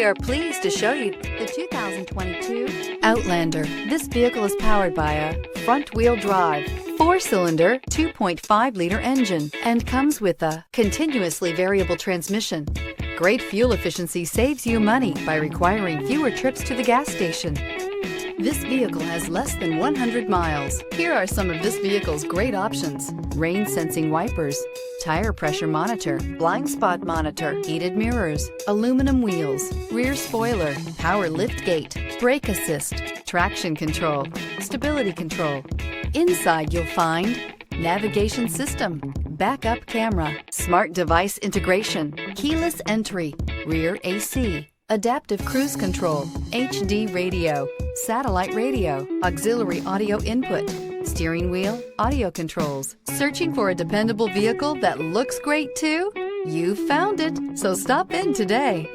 We are pleased to show you the 2022 Outlander. This vehicle is powered by a front-wheel drive, 4-cylinder, 2.5-liter engine, and comes with a continuously variable transmission. Great fuel efficiency saves you money by requiring fewer trips to the gas station. This vehicle has less than 100 miles. Here are some of this vehicle's great options: rain sensing wipers, tire pressure monitor, blind spot monitor, heated mirrors, aluminum wheels, rear spoiler, power liftgate, brake assist, traction control, stability control. Inside you'll find navigation system, backup camera, smart device integration, keyless entry, rear AC, adaptive cruise control, HD radio, satellite radio, auxiliary audio input, steering wheel audio controls. Searching for a dependable vehicle that looks great too? You found it, so stop in today.